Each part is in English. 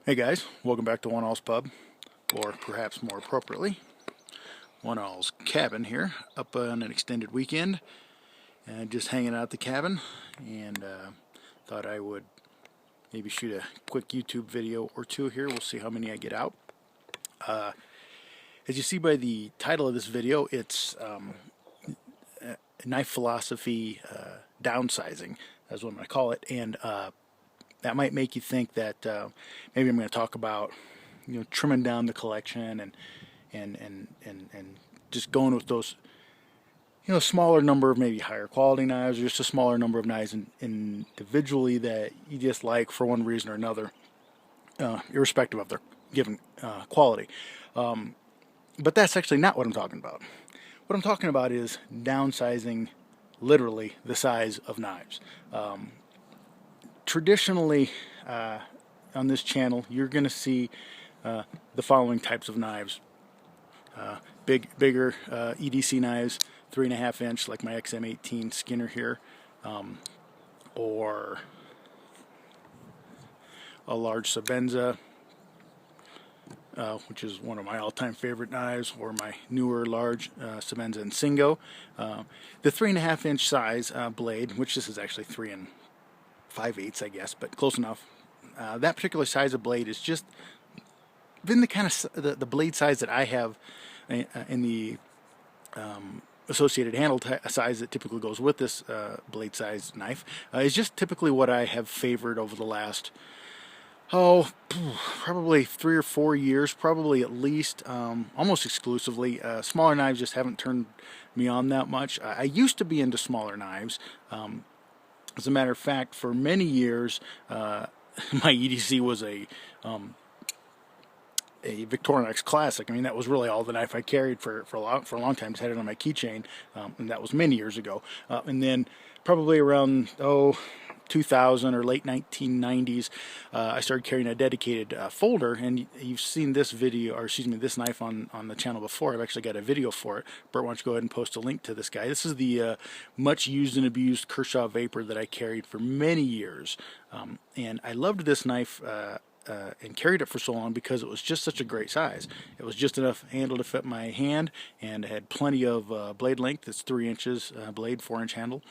Hey guys, welcome back to One All's Pub, or perhaps more appropriately, One All's Cabin here, up on an extended weekend, and just hanging out at the cabin, and thought I would maybe shoot a quick YouTube video or two here. We'll see how many I get out. As you see by the title of this video, it's knife philosophy downsizing, that's what I'm going to call it, and that might make you think that maybe I'm going to talk about, trimming down the collection and just going with those, smaller number of maybe higher quality knives, or just a smaller number of knives individually that you just like for one reason or another, irrespective of their given quality. But that's actually not what I'm talking about. What I'm talking about is downsizing, literally, the size of knives. Traditionally, on this channel, you're going to see the following types of knives. Bigger EDC knives, 3.5 inch, like my XM18 Skinner here, or a large Sabenza, which is one of my all-time favorite knives, or my newer large Sabenza and Singo. The 3.5 inch size blade, which this is actually 3 5/8, I guess, but close enough. That particular size of blade is just been the kind of the blade size that I have in the associated handle size that typically goes with this blade size knife. Is just typically what I have favored over the last probably 3 or 4 years, probably at least, almost exclusively. Smaller knives just haven't turned me on that much. I used to be into smaller knives. As a matter of fact, for many years, my EDC was a Victorinox Classic. I mean, that was really all the knife I carried for a long time. Just had it on my keychain, and that was many years ago. And then probably around 2000 or late 1990s, I started carrying a dedicated folder, and you've seen this video, or excuse me, this knife on the channel before. I've actually got a video for it. Bert, why don't you go ahead and post a link to this guy. This is the much used and abused Kershaw Vapor that I carried for many years, and I loved this knife and carried it for so long because it was just such a great size. It was just enough handle to fit my hand, and it had plenty of blade length. It's 3 inches blade, 4 inch handle.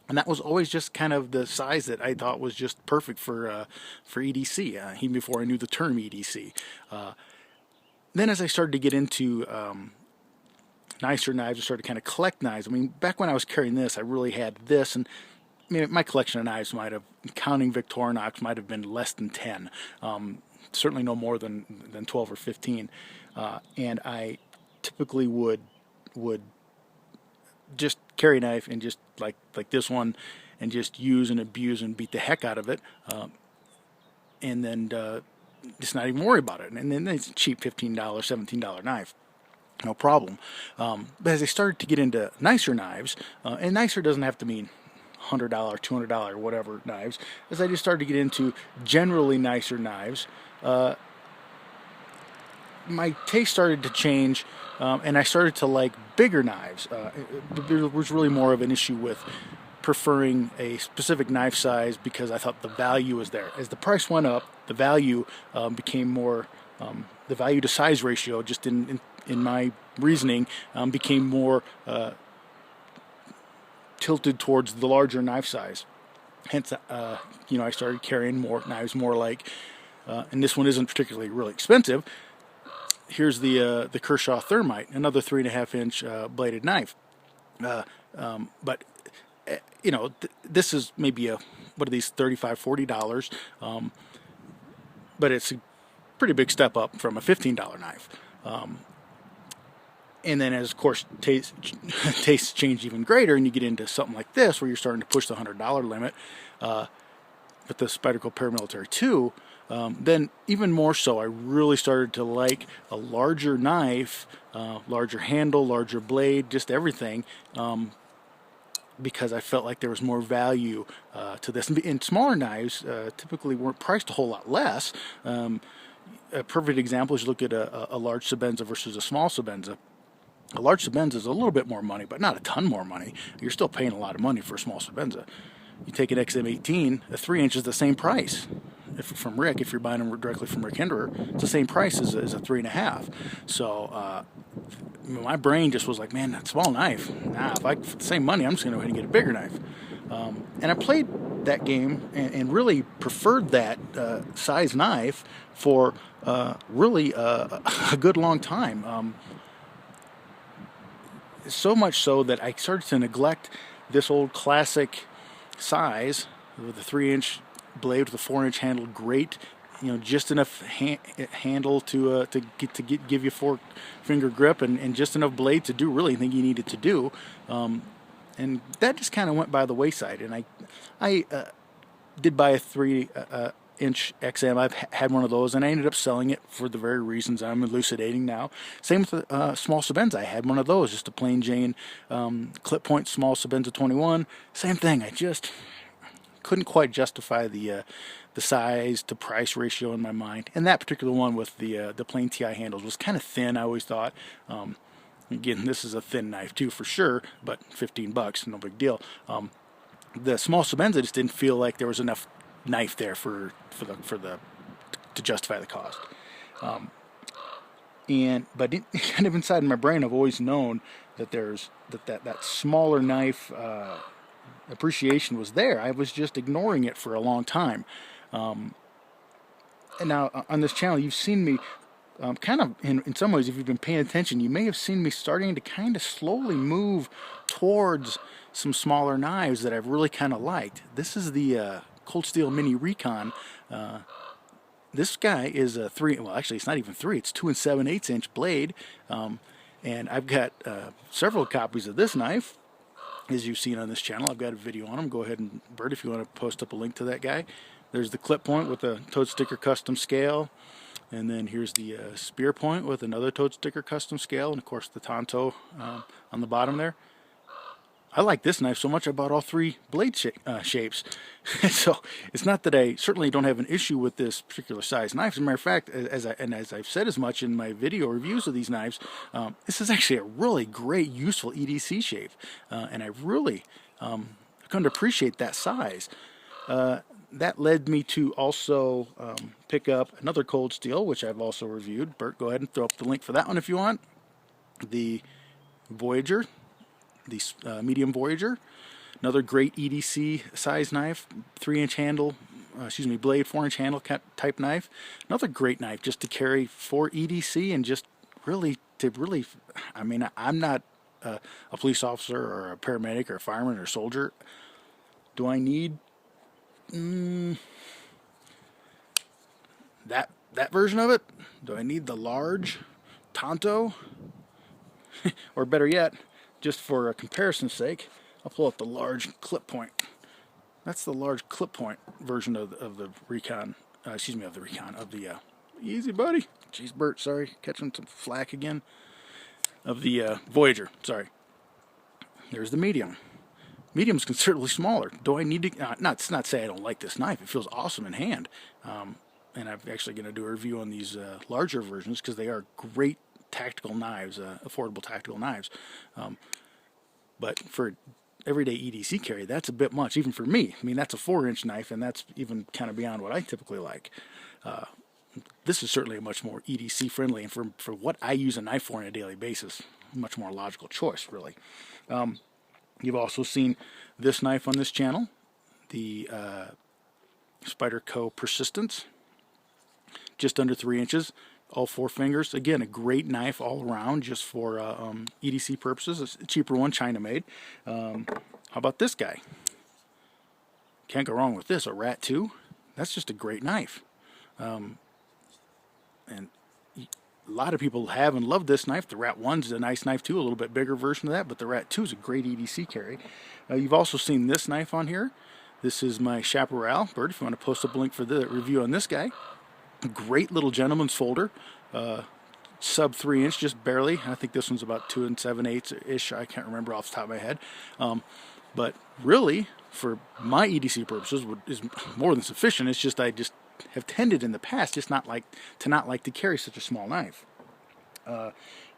And that was always just kind of the size that I thought was just perfect for EDC, even before I knew the term EDC. Then as I started to get into nicer knives, I started to kind of collect knives. I mean, back when I was carrying this, I really had this, and I mean, my collection of knives might have, counting Victorinox, might have been less than 10. Certainly no more than 12 or 15. And I typically would just carry a knife and just like this one, and just use and abuse and beat the heck out of it, and then just not even worry about it. And then it's a cheap $15, $17 knife, no problem. But as I started to get into nicer knives, and nicer doesn't have to mean $100, $200, whatever knives, as I just started to get into generally nicer knives, my taste started to change, and I started to like bigger knives. There was really more of an issue with preferring a specific knife size because I thought the value was there. As the price went up, the value became more, the value to size ratio, just in my reasoning, became more tilted towards the larger knife size. Hence, I started carrying more knives, more like, and this one isn't particularly really expensive. Here's the Kershaw Thermite, another 3.5 inch bladed knife. But this is maybe what are these, $35, $40? But it's a pretty big step up from a $15 knife. And then, as of course tastes change even greater, and you get into something like this, where you're starting to push the $100 limit, with the Spyderco Paramilitary 2. Then even more so, I really started to like a larger knife, larger handle, larger blade, just everything, because I felt like there was more value to this. And smaller knives typically weren't priced a whole lot less. A perfect example is you look at a large Sabenza versus a small Sabenza. A large Sabenza is a little bit more money, but not a ton more money. You're still paying a lot of money for a small Sabenza. You take an XM18, a 3 inch is the same price. from Rick, if you're buying them directly from Rick Hinderer, it's the same price as a 3.5. So my brain just was like, man, that small knife. Nah, for the same money, I'm just going to go ahead and get a bigger knife. And I played that game and really preferred that size knife for really a good long time. So much so that I started to neglect this old classic size with a 3-inch blade with a 4-inch handle. Great, just enough handle to give you 4-finger grip and just enough blade to do really anything you needed to do. And that just kind of went by the wayside. And I did buy a 3-inch XM. I've had one of those, and I ended up selling it for the very reasons I'm elucidating now. Same with the small Sebenza. I had one of those, just a plain Jane clip point small Sebenza 21. Same thing. I just couldn't quite justify the size to price ratio in my mind. And that particular one with the plain TI handles was kind of thin, I always thought. Again, this is a thin knife too, for sure, but $15, no big deal. The small Sebenza just didn't feel like there was enough knife there to justify the cost. But kind of inside my brain, I've always known that that smaller knife appreciation was there. I was just ignoring it for a long time. And now on this channel, you've seen me kind of, in some ways, if you've been paying attention, you may have seen me starting to kind of slowly move towards some smaller knives that I've really kind of liked. This is the Cold Steel Mini Recon. This guy is a 3, well actually it's not even 3, it's 2 7/8 inch blade. And I've got several copies of this knife, as you've seen on this channel. I've got a video on them. Go ahead and, Bert, if you want to post up a link to that guy. There's the clip point with the Toad Sticker custom scale. And then here's the spear point with another Toad Sticker custom scale. And of course the Tonto on the bottom there. I like this knife so much I bought all 3 blade shapes. So it's not that I certainly don't have an issue with this particular size knife. As a matter of fact, as I've said as much in my video reviews of these knives, this is actually a really great, useful EDC shape. And I really come to appreciate that size. That led me to also pick up another Cold Steel, which I've also reviewed. Bert, go ahead and throw up the link for that one if you want. The Voyager, the medium Voyager, another great EDC size knife, 3-inch handle, blade, 4-inch handle type knife. Another great knife just to carry for EDC and just really, I mean, I'm not a police officer or a paramedic or a fireman or a soldier. Do I need that version of it? Do I need the large Tonto? Or better yet, just for a comparison's sake, I'll pull up the large clip point. That's the large clip point version of the Recon. Of the easy buddy. Jeez, Bert, sorry, catching some flack again. Of the Voyager, sorry. There's the medium. Medium's considerably smaller. Do I need to? Not say I don't like this knife. It feels awesome in hand. And I'm actually going to do a review on these larger versions because they are great tactical knives, affordable tactical knives. But for everyday EDC carry, that's a bit much, even for me. I mean, that's a 4-inch knife, and that's even kind of beyond what I typically like. This is certainly a much more EDC friendly, and for what I use a knife for on a daily basis, much more logical choice, really. You've also seen this knife on this channel, the Spyderco Persistence, just under 3 inches, all 4 fingers. Again, a great knife all around, just for EDC purposes. It's a cheaper one, China made. How about this guy? Can't go wrong with this, a Rat 2. That's just a great knife. And a lot of people have and love this knife. The Rat 1's a nice knife too, a little bit bigger version of that, but the Rat 2 is a great EDC carry. You've also seen this knife on here. This is my Chaparral. Bert, if you want to post up a link for the review on this guy. Great little gentleman's folder. Sub 3 inch, just barely. I think this one's about 2 7/8-ish. I can't remember off the top of my head. But really, for my EDC purposes, is more than sufficient. It's just I just have tended in the past just not like to carry such a small knife.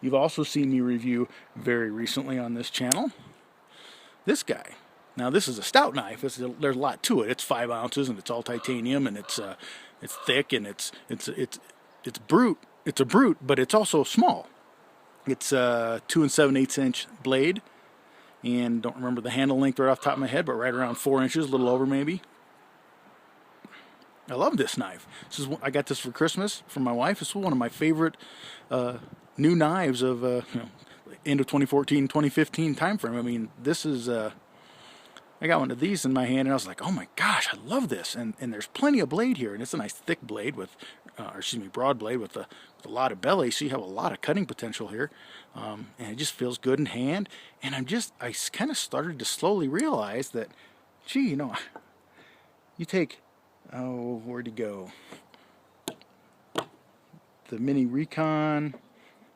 You've also seen me review very recently on this channel this guy. Now this is a stout knife. There's a lot to it. It's 5 ounces and it's all titanium, and it's It's thick and it's brute. It's a brute, but it's also small. It's a 2 7/8 inch blade, and don't remember the handle length right off the top of my head, but right around 4 inches, a little over maybe. I love this knife. I got this for Christmas from my wife. This is one of my favorite new knives of end of 2014, 2015 time frame. I mean, this is I got one of these in my hand, and I was like, oh my gosh, I love this. And there's plenty of blade here, and it's a nice thick blade with, broad blade with a lot of belly, so you have a lot of cutting potential here. And it just feels good in hand. And I kind of started to slowly realize that, gee, you take, where'd you go? The Mini Recon,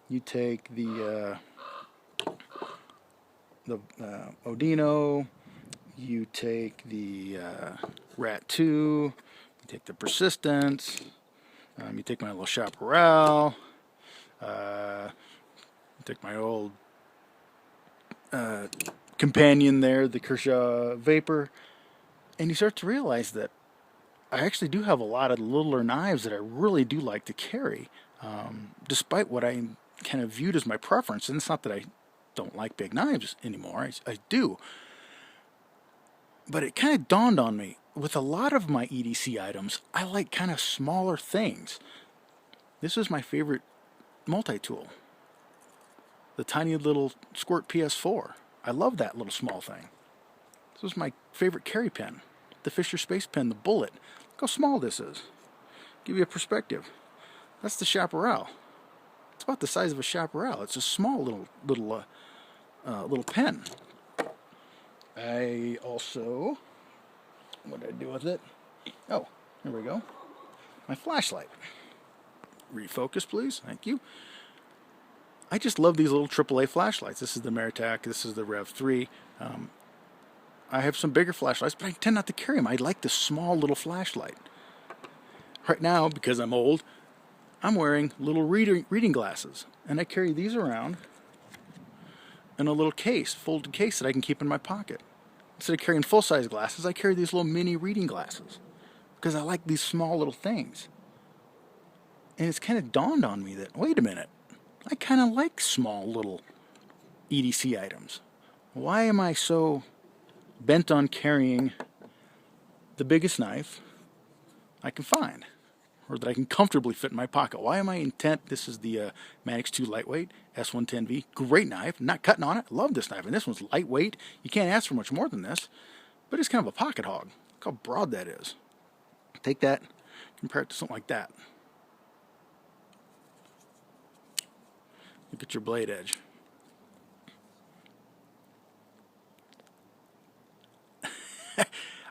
you take the Odino, you take the Rat 2, you take the Persistence, you take my little Chaparral, you take my old companion there, the Kershaw Vapor, and you start to realize that I actually do have a lot of littler knives that I really do like to carry, despite what I kind of viewed as my preference. And it's not that I don't like big knives anymore, I do. But it kind of dawned on me, with a lot of my EDC items, I like kind of smaller things. This is my favorite multi-tool. The tiny little Squirt PS4. I love that little small thing. This was my favorite carry pen. The Fisher Space Pen, the Bullet. Look how small this is. Give you a perspective. That's the Chaparral. It's about the size of a Chaparral. It's a small little pen. I also, what did I do with it? Oh, here we go. My flashlight. Refocus, please. Thank you. I just love these little AAA flashlights. This is the Meritac. This is the Rev 3. I have some bigger flashlights, but I tend not to carry them. I like the small little flashlight. Right now, because I'm old, I'm wearing little reading glasses, and I carry these around in a little case, folded case that I can keep in my pocket. Instead of carrying full-size glasses, I carry these little mini reading glasses because I like these small little things. And it's kind of dawned on me that, wait a minute, I kind of like small little EDC items. Why am I so bent on carrying the biggest knife I can find, or that I can comfortably fit in my pocket? Why am I intent? This is the Manix 2 Lightweight S110V. Great knife. Not cutting on it. Love this knife. And this one's lightweight. You can't ask for much more than this. But it's kind of a pocket hog. Look how broad that is. Take that, compare it to something like that. Look at your blade edge.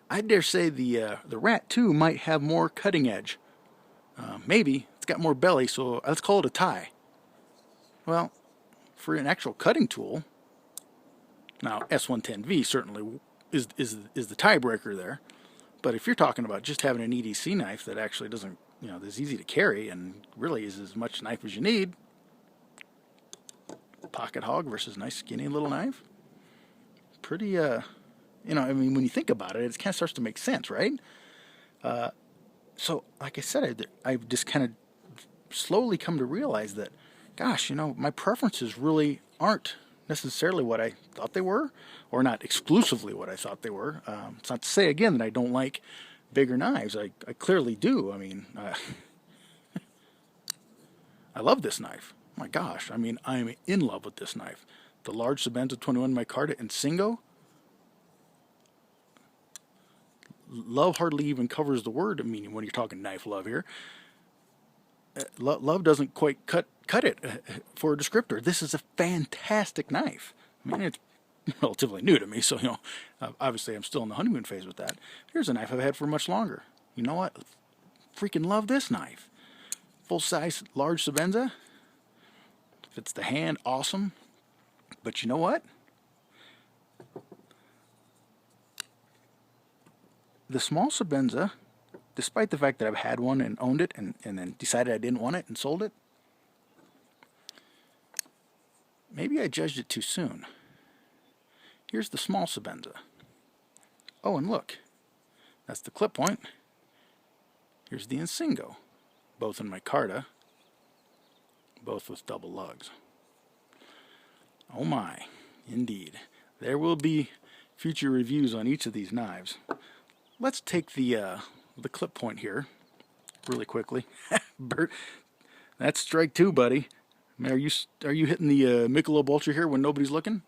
I dare say the Rat 2 might have more cutting edge. Maybe. It's got more belly, so let's call it a tie. Well, for an actual cutting tool, now S110V certainly is the tiebreaker there. But if you're talking about just having an EDC knife that actually doesn't, that's easy to carry and really is as much knife as you need, pocket hog versus nice skinny little knife, pretty, I mean, when you think about it, it kind of starts to make sense, right? So, like I said, I've just kind of slowly come to realize that, gosh, my preferences really aren't necessarily what I thought they were, or not exclusively what I thought they were. It's not to say, again, that I don't like bigger knives. I clearly do. I mean, I love this knife. My gosh, I mean, I'm in love with this knife. The large Sebenza 21 micarta in Singo. Love hardly even covers the word, meaning when you're talking knife love here. Love doesn't quite cut it for a descriptor. This is a fantastic knife. I mean, it's relatively new to me, so, obviously I'm still in the honeymoon phase with that. Here's a knife I've had for much longer. You know what? Freaking love this knife. Full-size, large Sebenza. Fits the hand, awesome. But you know what? The small Sebenza, despite the fact that I've had one and owned it and then decided I didn't want it and sold it, maybe I judged it too soon. Here's the small Sebenza. Oh, and look, that's the clip point. Here's the Insingo, both in micarta, both with double lugs. Oh my, indeed. There will be future reviews on each of these knives. Let's take the clip point here really quickly. Bert, that's strike two, buddy. Are you hitting the Michelob Ultra here when nobody's looking?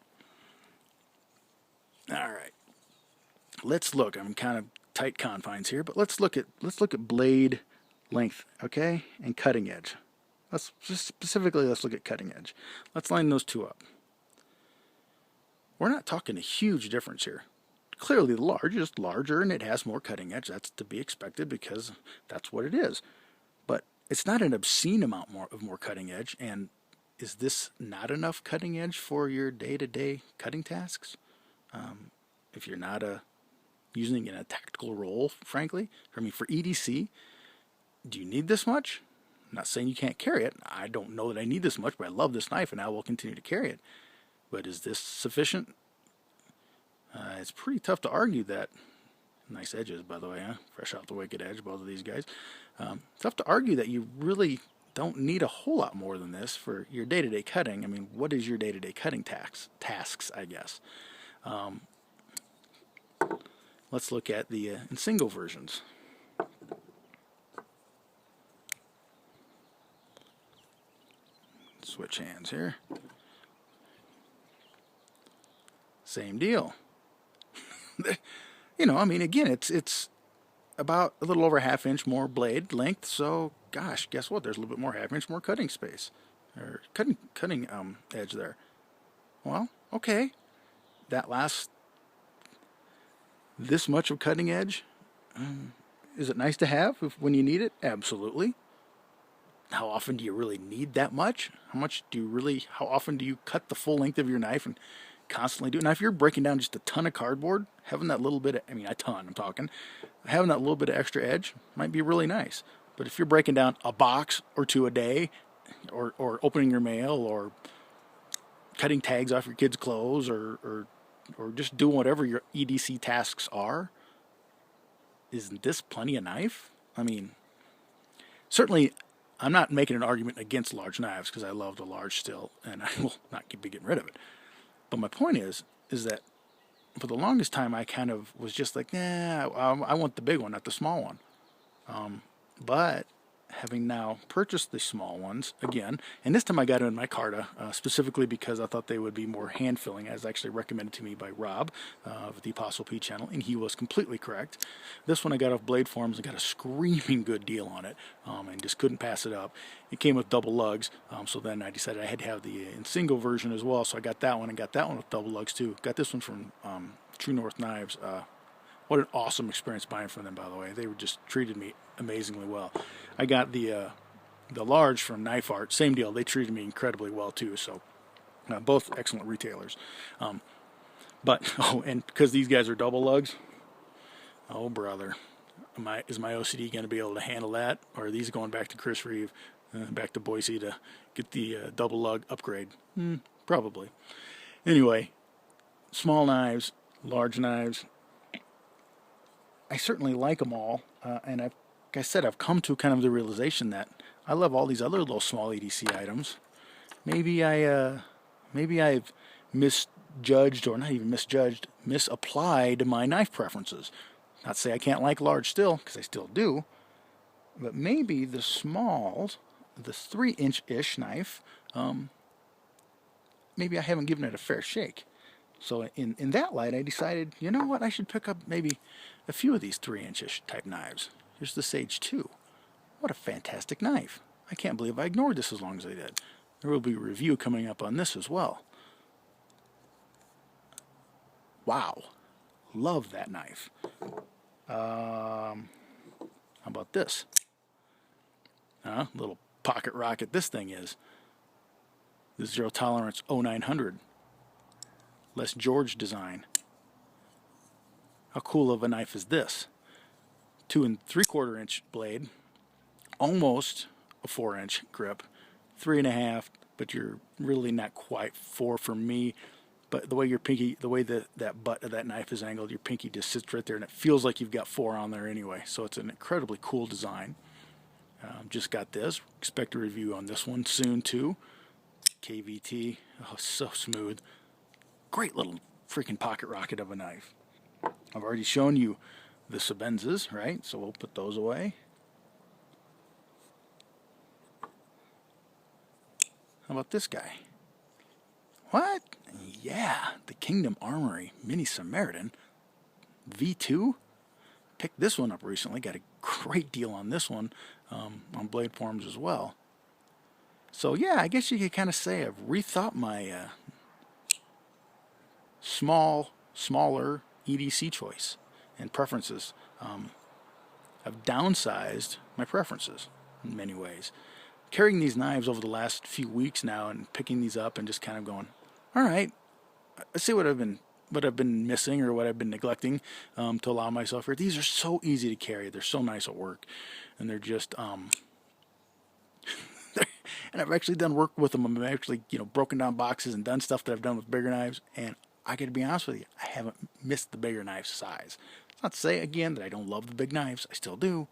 All right. Let's look. I'm kind of tight confines here, but let's look at blade length, okay, and cutting edge. Let's look at cutting edge. Let's line those two up. We're not talking a huge difference here. Clearly the large is larger and it has more cutting edge. That's to be expected because that's what it is. But it's not an obscene amount more cutting edge. And is this not enough cutting edge for your day-to-day cutting tasks? If you're not using it in a tactical role, frankly, I mean, for EDC, do you need this much? I'm not saying you can't carry it. I don't know that I need this much, but I love this knife and I will continue to carry it. But is this sufficient? It's pretty tough to argue that. Nice edges, by the way, huh? Fresh out the wicked edge, both of these guys. Tough to argue that you really don't need a whole lot more than this for your day-to-day cutting. I mean, what is your day-to-day cutting tasks, I guess? Let's look at the Insingo versions. Switch hands here. Same deal. You know, I mean, again, it's about a little over ½ inch more blade length. So, gosh, guess what? There's a little bit more ½ inch more cutting space, or cutting edge there. Well, okay, that lasts this much of cutting edge. Is it nice to have when you need it? Absolutely. How often do you really need that much? How often do you cut the full length of your knife and constantly do it? Now, if you're breaking down just a ton of cardboard, having that little bit of, having that little bit of extra edge might be really nice. But if you're breaking down a box or two a day, or opening your mail, or cutting tags off your kids' clothes, or just doing whatever your EDC tasks are, isn't this plenty of knife? I mean, certainly I'm not making an argument against large knives because I love the large still, and I will not be getting rid of it. But my point is that for the longest time I kind of was just like, nah, I want the big one, not the small one. But having now purchased the small ones again, and this time I got it in micarta, specifically because I thought they would be more hand-filling, as actually recommended to me by Rob of the Apostle P channel, and he was completely correct. This one I got off Blade Forums and got a screaming good deal on it, and just couldn't pass it up. It came with double lugs, so then I decided I had to have the Insingo version as well, so I got that one, and got that one with double lugs too. Got this one from True North Knives. What an awesome experience buying from them, by the way. They were just treated me amazingly well. I got the large from Knife Art. Same deal. They treated me incredibly well too. So both excellent retailers. But and because these guys are double lugs, oh brother, is my OCD going to be able to handle that? Or are these going back to Chris Reeve, back to Boise to get the double lug upgrade? Probably. Anyway, small knives, large knives. I certainly like them all, and like I said, I've come to kind of the realization that I love all these other little small EDC items. Maybe I've misjudged, or not even misjudged, misapplied my knife preferences. Not to say I can't like large still, because I still do, but maybe the smalls, the 3-inch-ish knife, maybe I haven't given it a fair shake. So in that light, I decided, you know what, I should pick up maybe a few of these 3-inch-ish type knives. Here's the Sage 2. What a fantastic knife. I can't believe I ignored this as long as I did. There will be a review coming up on this as well. Wow. Love that knife. How about this? Little pocket rocket this thing is. The Zero Tolerance 0900. Les George design. How cool of a knife is this? 2 3/4 inch blade, almost a 4-inch grip, 3.5, but you're really not quite 4 for me. but the way your pinky, the way that butt of that knife is angled, your pinky just sits right there, and it feels like you've got 4 on there anyway. So it's an incredibly cool design. Just got this. Expect a review on this one soon too. KVT. Oh, so smooth. Great little freaking pocket rocket of a knife. I've already shown you the Sebenzas, right? So we'll put those away. How about this guy? What? Yeah, the Kingdom Armory Mini Samaritan V2. Picked this one up recently. Got a great deal on this one on Blade Forums as well. So yeah, I guess you could kind of say I've rethought my smaller EDC choice and preferences. I've downsized my preferences in many ways. Carrying these knives over the last few weeks now and picking these up and just kind of going, all right, let's see what I've been missing or what I've been neglecting to allow myself here. These are so easy to carry. They're so nice at work, and they're just and I've actually done work with them. I've actually broken down boxes and done stuff that I've done with bigger knives, and I got to be honest with you, I haven't missed the bigger knife size. It's not to say again that I don't love the big knives. I still do,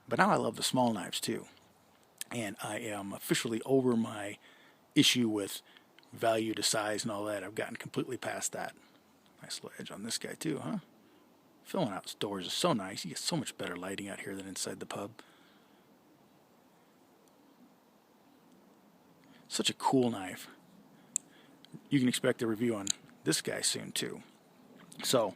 but now I love the small knives too. And I am officially over my issue with value to size and all that. I've gotten completely past that. Nice little edge on this guy too, huh? Filling outdoors is so nice. You get so much better lighting out here than inside the pub. Such a cool knife. You can expect a review on this guy soon too. So,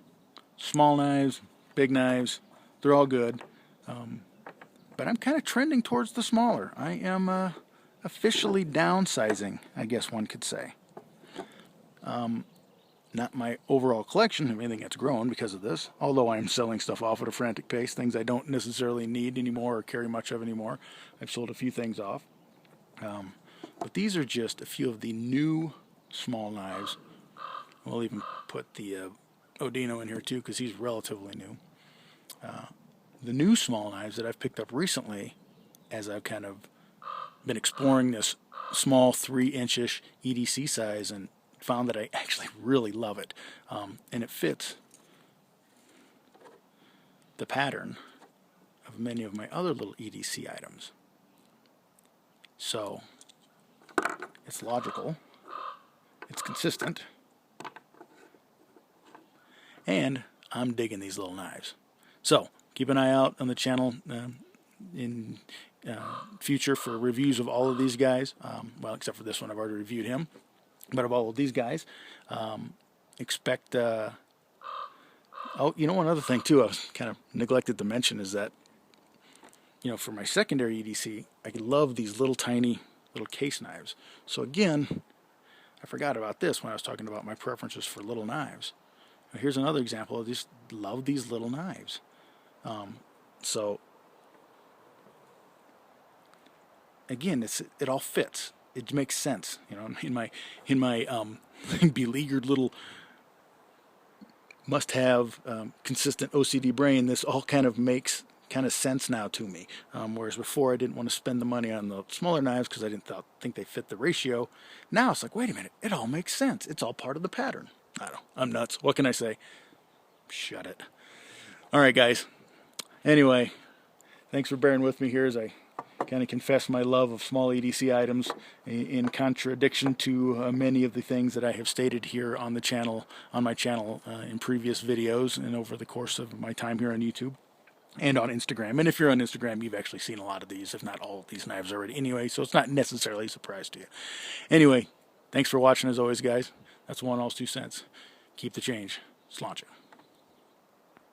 small knives, big knives, they're all good. But I'm kind of trending towards the smaller. I am officially downsizing, I guess one could say. Not my overall collection of anything that's grown because of this, although I am selling stuff off at a frantic pace, things I don't necessarily need anymore or carry much of anymore. I've sold a few things off. But these are just a few of the new small knives. We'll even put the Odino in here too because he's relatively new. The new small knives that I've picked up recently as I've kind of been exploring this small 3-inch-ish EDC size and found that I actually really love it. And it fits the pattern of many of my other little EDC items. So it's logical, it's consistent, and I'm digging these little knives. So keep an eye out on the channel in future for reviews of all of these guys. Well, except for this one, I've already reviewed him. But of all of these guys, expect... oh, one other thing, too, I was kind of neglected to mention is that, for my secondary EDC, I love these little tiny little case knives. So again, I forgot about this when I was talking about my preferences for little knives. Now, here's another example. I just love these little knives. So again, it all fits. It makes sense, in my beleaguered little must-have consistent OCD brain. This all kind of makes sense now to me. Whereas before I didn't want to spend the money on the smaller knives because I didn't think they fit the ratio. Now it's like, wait a minute, it all makes sense. It's all part of the pattern. I don't know. I'm nuts. What can I say? Shut it. All right, guys. Anyway, thanks for bearing with me here as I kind of confess my love of small EDC items in contradiction to many of the things that I have stated here on the channel, on my channel in previous videos and over the course of my time here on YouTube and on Instagram. And if you're on Instagram, you've actually seen a lot of these, if not all of these knives already anyway, so it's not necessarily a surprise to you. Anyway, thanks for watching as always, guys. That's 1 all's 2 cents. Keep the change. Sláinte.